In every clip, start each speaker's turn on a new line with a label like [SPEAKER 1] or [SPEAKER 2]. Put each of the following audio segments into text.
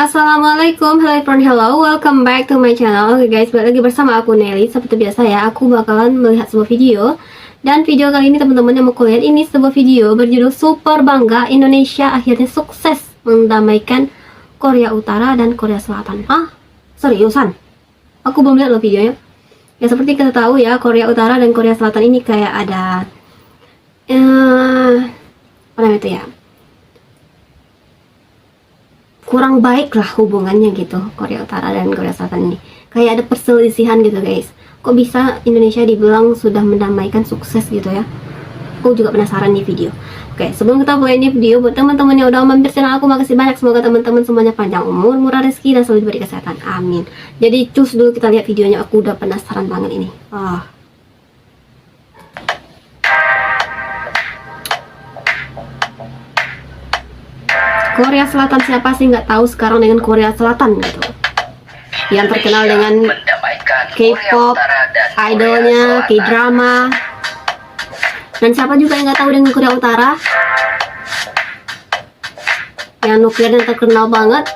[SPEAKER 1] Assalamualaikum, hello everyone, hello, welcome back to my channel. Oke guys, balik lagi bersama aku Nelly. Seperti biasa ya, aku bakalan melihat sebuah video. Dan video kali ini teman-teman yang mau kulihat ini sebuah video berjudul Super Bangga Indonesia akhirnya sukses mendamaikan Korea Utara dan Korea Selatan. Seriusan? Aku belum lihat loh videonya. Ya seperti kita tahu ya, Korea Utara dan Korea Selatan ini kayak ada apa namanya itu ya, kurang baik lah hubungannya gitu, Korea Utara dan Korea Selatan ini kayak ada perselisihan gitu guys. Kok bisa Indonesia dibilang sudah mendamaikan sukses gitu ya? Aku juga penasaran nih video. Oke, sebelum kita mulai ini video, buat teman-teman yang udah mampir channel aku, makasih banyak. Semoga teman-teman semuanya panjang umur, murah rezeki, dan selalu diberi kesehatan, amin. Jadi cus dulu kita lihat videonya, aku udah penasaran banget ini. Korea Selatan, siapa sih nggak tahu sekarang dengan Korea Selatan gitu, yang terkenal dengan K-pop, idolnya, K-drama. Dan siapa juga yang nggak tahu dengan Korea Utara, yang nuklirnya terkenal banget.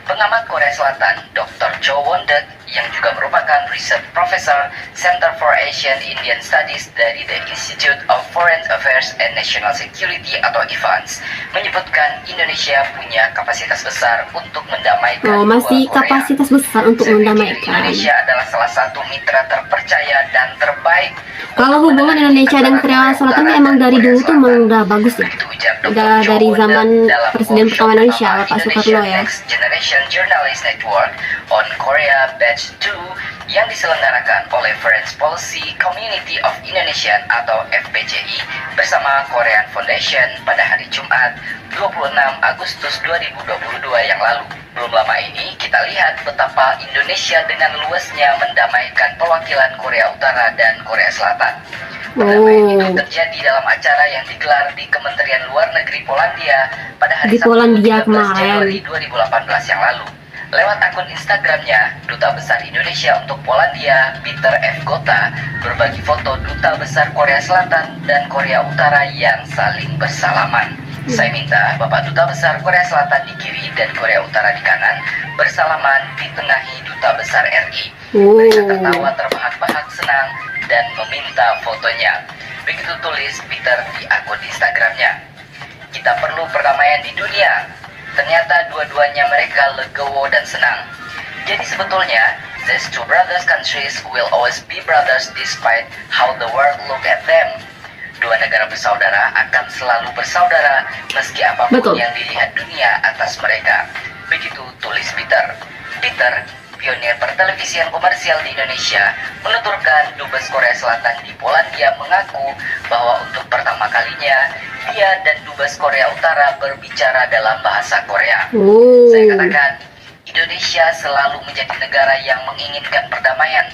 [SPEAKER 2] Pengamat Korea Selatan, Dr. Cho Won-deuk, yang juga merupakan Research Professor Center for Asian Indian Studies dari The Institute of Foreign Affairs and National Security atau IFANS, menyebutkan Indonesia punya kapasitas besar untuk mendamaikan
[SPEAKER 1] masih
[SPEAKER 2] dua Korea.
[SPEAKER 1] Kapasitas besar untuk mendamaikan.
[SPEAKER 2] Indonesia adalah salah satu mitra terpercaya dan terbaik.
[SPEAKER 1] Kalau hubungan Indonesia dan Korea Selatan emang dari dulu tuh emang udah bagus ya. Udah dari zaman Presiden pertama Indonesia, Pak Soekarno ya.
[SPEAKER 2] Next Generation Journalist Network on Korea Batch 2 yang diselenggarakan oleh Foreign Policy Community of Indonesia atau FPCI bersama Korean Foundation pada hari Jumat 26 Agustus 2022 yang lalu. Belum lama ini kita lihat betapa Indonesia dengan luasnya mendamaikan perwakilan Korea Utara dan Korea Selatan. Perdamaian itu terjadi dalam acara yang digelar di Kementerian Luar Negeri Polandia pada hari Sabtu 13 Januari 2018 yang lalu. Lewat akun Instagramnya, Duta Besar Indonesia untuk Polandia, Peter F. Gota, berbagi foto Duta Besar Korea Selatan dan Korea Utara yang saling bersalaman. Saya minta Bapak Duta Besar Korea Selatan di kiri dan Korea Utara di kanan bersalaman ditengahi Duta Besar RI. Mereka tertawa terbahak-bahak senang dan meminta fotonya. Begitu tulis Peter di akun Instagramnya. Kita perlu perdamaian di dunia. Ternyata dua-duanya mereka legowo dan senang. Jadi sebetulnya, these two brothers countries will always be brothers despite how the world look at them. Dua negara bersaudara akan selalu bersaudara meski apapun yang dilihat dunia atas mereka. Begitu tulis Peter. Peter, pionir pertelevisian komersial di Indonesia, menuturkan Dubes Korea Selatan di Polandia mengaku bahwa untuk pertama kalinya dia dan Dubes Korea Utara berbicara dalam bahasa Korea. Saya katakan, Indonesia selalu menjadi negara yang menginginkan perdamaian,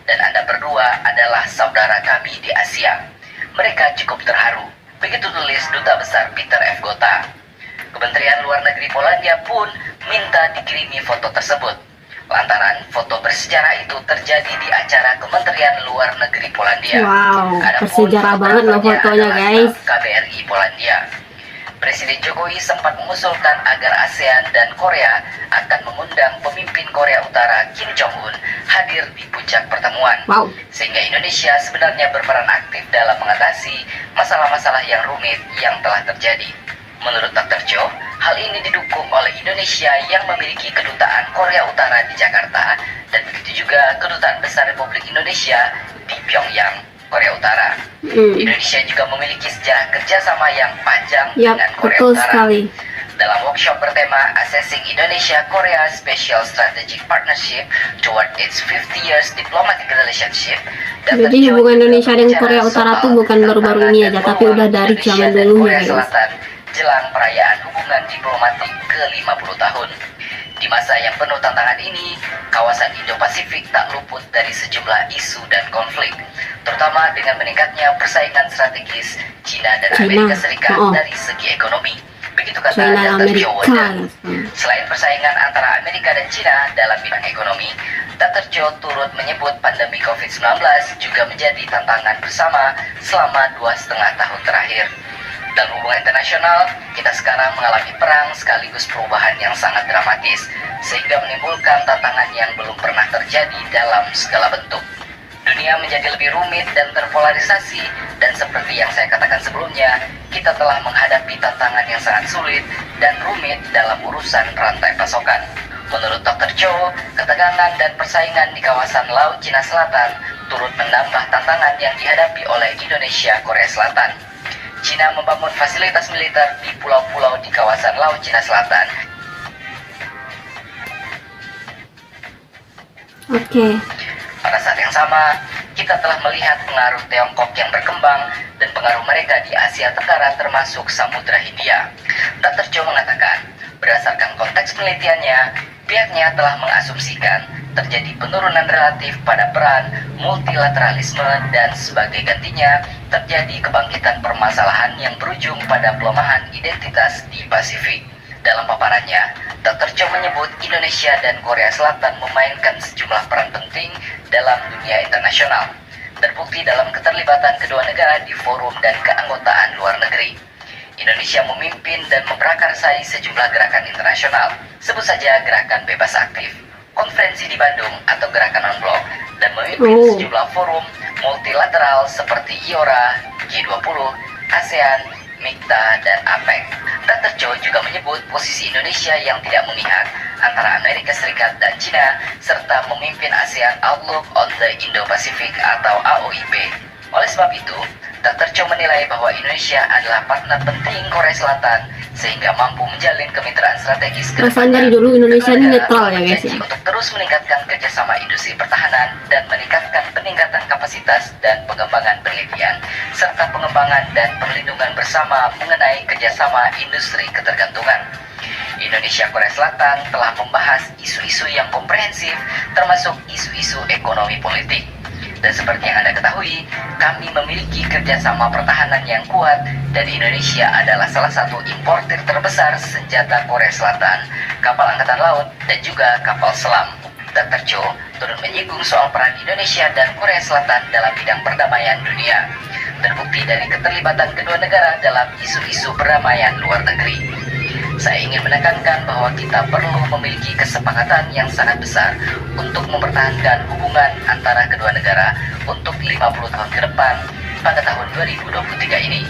[SPEAKER 2] dan Anda berdua adalah saudara kami di Asia. Mereka cukup terharu. Begitu tulis Duta Besar Peter F. Gota. Kementerian Luar Negeri Polandia pun minta dikirimi foto tersebut, lantaran foto bersejarah itu terjadi di acara Kementerian Luar Negeri Polandia.
[SPEAKER 1] Wow, bersejarah banget loh fotonya guys.
[SPEAKER 2] KBRI Polandia. Presiden Jokowi sempat mengusulkan agar ASEAN dan Korea akan mengundang pemimpin Korea Utara Kim Jong-un hadir di puncak pertemuan. Sehingga Indonesia sebenarnya berperan aktif dalam mengatasi masalah-masalah yang rumit yang telah terjadi. Menurut Dr. Jo, hal ini didukung oleh Indonesia yang memiliki kedutaan Korea Utara di Jakarta dan begitu juga kedutaan besar Republik Indonesia di Pyongyang, Korea Utara. Indonesia juga memiliki sejarah kerjasama yang panjang dengan Korea Utara. Sekali. Dalam workshop bertema Assessing Indonesia Korea Special Strategic Partnership Toward its 50 Years Diplomatic Relationship.
[SPEAKER 1] Jadi hubungan Indonesia dan Korea Utara tuh bukan baru-baru ini aja, tapi udah dari zaman dulu ya guys.
[SPEAKER 2] Jelang perayaan hubungan diplomatik ke-50 tahun. Di masa yang penuh tantangan ini, kawasan Indo-Pasifik tak luput dari sejumlah isu dan konflik, terutama dengan meningkatnya persaingan strategis China dan Amerika Serikat dari segi ekonomi. Begitu kata Dr. Jo Won-deuk. Selain persaingan antara Amerika dan China dalam bidang ekonomi, Dr. Jo turut menyebut pandemi COVID-19 juga menjadi tantangan bersama selama 2,5 tahun terakhir. Dalam hubungan internasional, kita sekarang mengalami perang sekaligus perubahan yang sangat dramatis, sehingga menimbulkan tantangan yang belum pernah terjadi dalam segala bentuk. Dunia menjadi lebih rumit dan terpolarisasi, dan seperti yang saya katakan sebelumnya, kita telah menghadapi tantangan yang sangat sulit dan rumit dalam urusan rantai pasokan. Menurut Dr. Cho, ketegangan dan persaingan di kawasan Laut Cina Selatan turut menambah tantangan yang dihadapi oleh Indonesia Korea Selatan. Cina membangun fasilitas militer di pulau-pulau di kawasan Laut Cina Selatan.
[SPEAKER 1] Oke.
[SPEAKER 2] Pada saat yang sama, kita telah melihat pengaruh Tiongkok yang berkembang dan pengaruh mereka di Asia Tenggara termasuk Samudra Hindia. Dr. Cho mengatakan, berdasarkan konteks penelitiannya, pihaknya telah mengasumsikan terjadi penurunan relatif pada peran multilateralisme dan sebagai gantinya terjadi kebangkitan permasalahan yang berujung pada pelemahan identitas di Pasifik. Dalam paparannya, Dr. Cho menyebut Indonesia dan Korea Selatan memainkan sejumlah peran penting dalam dunia internasional, terbukti dalam keterlibatan kedua negara di forum dan keanggotaan luar negeri. Indonesia memimpin dan memprakarsai sejumlah gerakan internasional, sebut saja Gerakan Bebas Aktif, Konferensi di Bandung atau Gerakan Non-Blok, dan memimpin sejumlah forum multilateral seperti IORA, G20, ASEAN, MIKTA, dan APEC. Dr. Cho juga menyebut posisi Indonesia yang tidak memihak antara Amerika Serikat dan Cina, serta memimpin ASEAN Outlook on the Indo-Pacific atau AOIP. Oleh sebab itu, Dr. Cho menilai bahwa Indonesia adalah partner penting Korea Selatan sehingga mampu menjalin kemitraan strategis.
[SPEAKER 1] Perasaan dari dulu Indonesia ini netral ya guys ya.
[SPEAKER 2] Untuk terus meningkatkan kerjasama industri pertahanan dan meningkatkan peningkatan kapasitas dan pengembangan penelitian serta pengembangan dan perlindungan bersama mengenai kerjasama industri ketergantungan. Indonesia Korea Selatan telah membahas isu-isu yang komprehensif termasuk isu-isu ekonomi politik. Dan seperti yang Anda ketahui, kami memiliki kerjasama pertahanan yang kuat dan Indonesia adalah salah satu importir terbesar senjata Korea Selatan, kapal angkatan laut, dan juga kapal selam. Dr. Cho turut menyinggung soal peran Indonesia dan Korea Selatan dalam bidang perdamaian dunia, terbukti dari keterlibatan kedua negara dalam isu-isu perdamaian luar negeri. Saya ingin menekankan bahwa kita perlu memiliki kesepakatan yang sangat besar untuk mempertahankan hubungan antara kedua negara untuk 50 tahun ke depan pada tahun 2023 ini.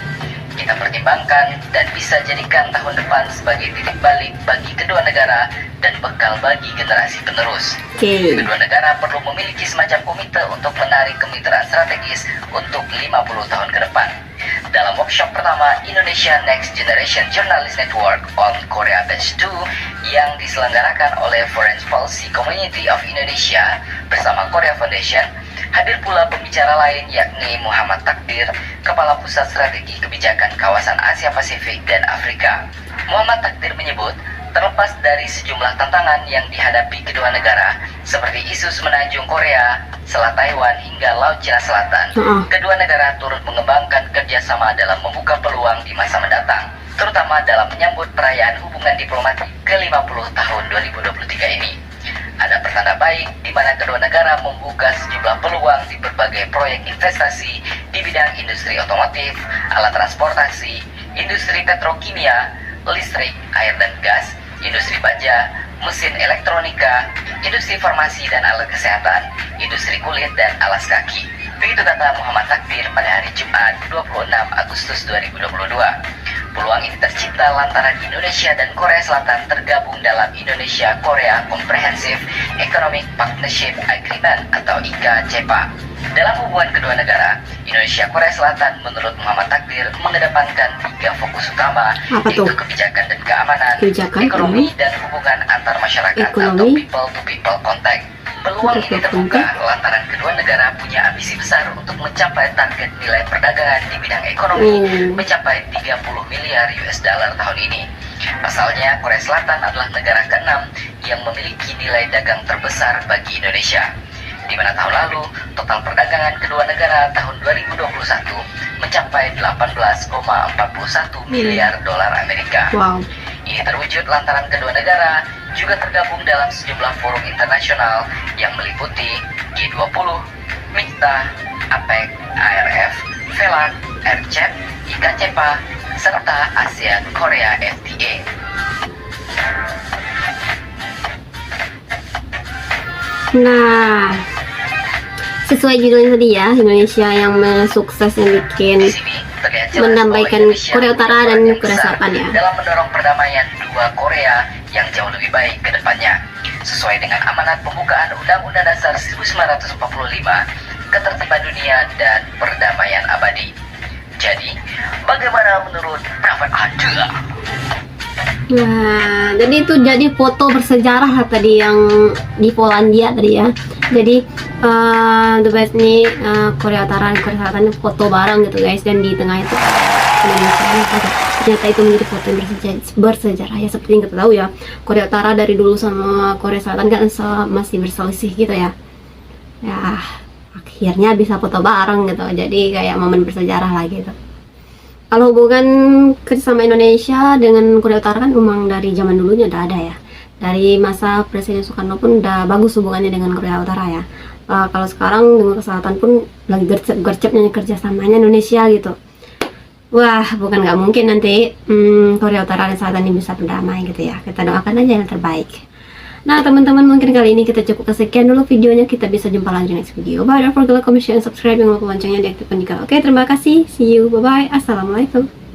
[SPEAKER 2] Kita pertimbangkan dan bisa jadikan tahun depan sebagai titik balik bagi kedua negara dan bekal bagi generasi penerus. Kedua negara perlu memiliki semacam komite untuk menarik kemitraan strategis untuk 50 tahun ke depan. Dalam workshop pertama Indonesia Next Generation Journalist Network on Korea Batch 2 yang diselenggarakan oleh Foreign Policy Community of Indonesia bersama Korea Foundation, hadir pula pembicara lain yakni Muhammad Takdir, Kepala Pusat Strategi Kebijakan Kawasan Asia Pasifik dan Afrika. Muhammad Takdir menyebut, terlepas dari sejumlah tantangan yang dihadapi kedua negara, seperti isu semenanjung Korea, Selat Taiwan hingga Laut Cina Selatan, kedua negara turut mengembangkan kerjasama dalam membuka peluang di masa mendatang, terutama dalam menyambut perayaan hubungan diplomatik ke-50 tahun 2023 ini. Ada pertanda baik di mana kedua negara membuka sejumlah peluang di berbagai proyek investasi di bidang industri otomotif, alat transportasi, industri petrokimia, listrik, air dan gas, industri baja, mesin elektronika, industri farmasi dan alat kesehatan, industri kulit dan alas kaki. Begitu kata Muhammad Takdir pada hari Jumat 26 Agustus 2022. Peluang ini tercipta lantaran Indonesia dan Korea Selatan tergabung dalam Indonesia-Korea Comprehensive Economic Partnership Agreement atau ICA-CEPA. Dalam hubungan kedua negara, Indonesia-Korea Selatan menurut Muhammad Takdir mengedepankan 3 fokus utama, yaitu kebijakan dan keamanan, ekonomi dan hubungan antar masyarakat atau people-to-people contact. Peluang ini terbuka lantaran kedua negara punya ambisi besar untuk mencapai target nilai perdagangan di bidang ekonomi mencapai 30 miliar US dollar tahun ini. Pasalnya, Korea Selatan adalah negara ke-6 yang memiliki nilai dagang terbesar bagi Indonesia, di mana tahun lalu total perdagangan kedua negara tahun 2021 mencapai 18,41 miliar dolar Amerika. Ini terwujud lantaran kedua negara juga tergabung dalam sejumlah forum internasional yang meliputi G20, MIKTA, APEC, ARF, VELAC, RCEP, IKCEPA, serta ASEAN Korea FTA.
[SPEAKER 1] Nah, sesuai judulnya tadi ya, Indonesia yang sukses yang bikin
[SPEAKER 2] Di sini terlihat jelas
[SPEAKER 1] mendamaikan
[SPEAKER 2] bahwa Indonesia
[SPEAKER 1] Korea Utara dan
[SPEAKER 2] berperan yang
[SPEAKER 1] Korea
[SPEAKER 2] besar
[SPEAKER 1] Selatan ya.
[SPEAKER 2] dalam mendorong perdamaian dua Korea yang jauh lebih baik ke depannya. Sesuai dengan amanat pembukaan Undang-Undang Dasar 1945, Ketertiban Dunia dan Perdamaian Abadi. Jadi, bagaimana menurut pendapat Anda?
[SPEAKER 1] Nah, jadi itu jadi foto bersejarah lah tadi yang di Polandia tadi ya. Jadi the best nih Korea Utara dan Korea Selatan foto bareng gitu guys, dan di tengah itu Indonesia. Ternyata itu menjadi foto yang bersejarah ya, seperti yang kita tahu ya, Korea Utara dari dulu sama Korea Selatan kan masih berselisih gitu ya. Ya akhirnya bisa foto bareng gitu, jadi kayak momen bersejarah lah gitu. Kalau hubungan kerjasama Indonesia dengan Korea Utara kan memang dari zaman dulunya udah ada ya. Dari masa Presiden Soekarno pun udah bagus hubungannya dengan Korea Utara ya. Kalau sekarang dengan Korea Selatan pun lagi gercep-gercepnya kerjasamanya Indonesia gitu. Wah, bukan nggak mungkin nanti Korea Utara dan Selatan ini bisa berdamai gitu ya. Kita doakan aja yang terbaik. Nah teman-teman, mungkin kali ini kita cukup kesekian dulu videonya. Kita bisa jumpa lagi di next video. Bye, don't forget to like, comment, share, and subscribe. Yang lupa loncengnya diaktifkan juga. Oke, terima kasih. See you. Bye-bye. Assalamualaikum.